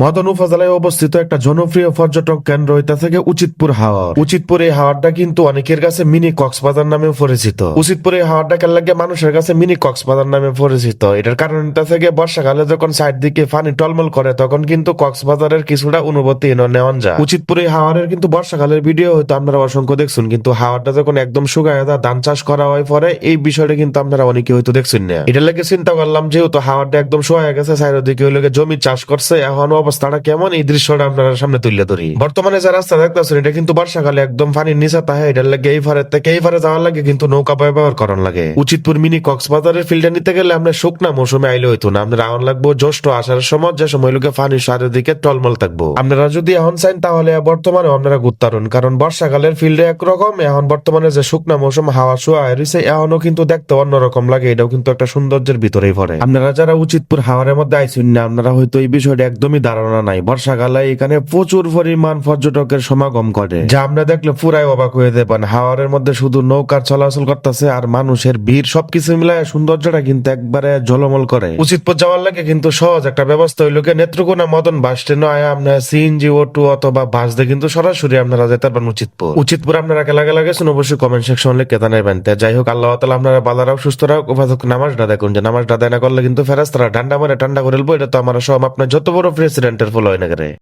মদন উপজেলায় অবস্থিত একটা জনপ্রিয় পর্যটক কেন্দ্র এটা থেকে উচিতপুর হাওর। উচিতপুর এই হাওরটা কিন্তু অনেকের কাছে মিনি কক্সবাজার নামে পরিচিত। উচিতপুর এই হাওরটা কেন লাগে মানুষের কাছে মিনি কক্সবাজার নামে পরিচিত, এটার কারণ এটা থেকে বর্ষাকালে যখন সাইড দিকে পানি টলমল করে তখন কিন্তু কক্সবাজারের কিছুটা অনুভূতি নেওয়া যায়। উচিতপুর এই হাওরের কিন্তু বর্ষাকালের ভিডিও হয়তো আপনারা অসংখ্য দেখছেন, কিন্তু হাওরটা যখন একদম শুকায় যায় ধান চাষ করা হয় পরে এই বিষয়টা কিন্তু আপনারা অনেকে হয়তো দেখছেন না। এটা লাগে চিন্তা করলাম যেহেতু হাওরটা একদম শুকায় গেছে, চারিদিকে হইলে জমি চাষ করছে, এখন অবস্থাটা কেমন এই দৃশ্যটা আপনারা সামনে তুলে ধরি। বর্তমানে যে রাস্তা দেখতেছেন এটা কিন্তু বর্ষাকালে একদম পানির নিচে তাহে, এটার লাগে এই ফারে থেকে এই ফারে যাওয়ার লাগে কিন্তু নৌকা ব্যবহার করার লাগে। উচিতপুর মিনি কক্সবাজারের ফিল্ডে নিতে গেলে আমরা শুকনা মৌসুমে আইলে হইতো না, আপনার আওয়ান লাগবো জ্যৈষ্ঠ আসার সময়, যে সময় লোকে পানির চারিদিকে টলমল থাকবো। আপনারা যদি এখন চান তাহলে বর্তমানে আপনারা ঘুরতারুন, কারণ বর্ষাকালের ফিল্ডে একরকম, এখন বর্তমানে যে শুকনা মৌসুম হাওয়া শোয়া রয়েছে এখনো কিন্তু দেখতে অন্যরকম লাগে, এটাও কিন্তু একটা সৌন্দর্যের ভিতরেই পড়ে। আপনারা যারা উচিতপুর হাওয়ারের মধ্যে আইসুন না, আপনারা হয়তো এই বিষয়টা একদমই ধারণা নাই। বর্ষাকালে এখানে প্রচুর পরিমাণ পর্যটকের সমাগম করে, যা আমরা দেখলে পুরাই অবাক হয়ে যাবেন। হাওয়ারের মধ্যে শুধু নৌকার চলাচল করতেছে আর মানুষের ভিড়, সবকিছু মিলায় সৌন্দর্যটা কিন্তু একবারে ঝলমল করে। উচিতপুর যাওয়ার লাগে কিন্তু সহজ একটা ব্যবস্থা হইল নেত্রকোনা মদন বাস স্ট্যান্ড আপনার সিএনজি অটো অথবা বাস দিয়ে কিন্তু সরাসরি আপনারা যেতে পারবেন উচিতপুর। উচিতপুর আপনারা কেলা গেছেন অবশ্যই কমেন্ট সেকশন লিখে জানাবেন। যাই হোক, আল্লাহ তাআলা আপনারা বালারাও সুস্থ রাখ, উপাধক নামাজটা দেখুন, যে নামাজটা দেয় না করলে কিন্তু ফেরেশতারা ঠান্ডা মারে ঠান্ডা করে বলবো। এটা তো আমার সব আপনার যত বড় প্রেসিডেন্টের ফলো হয় না করে।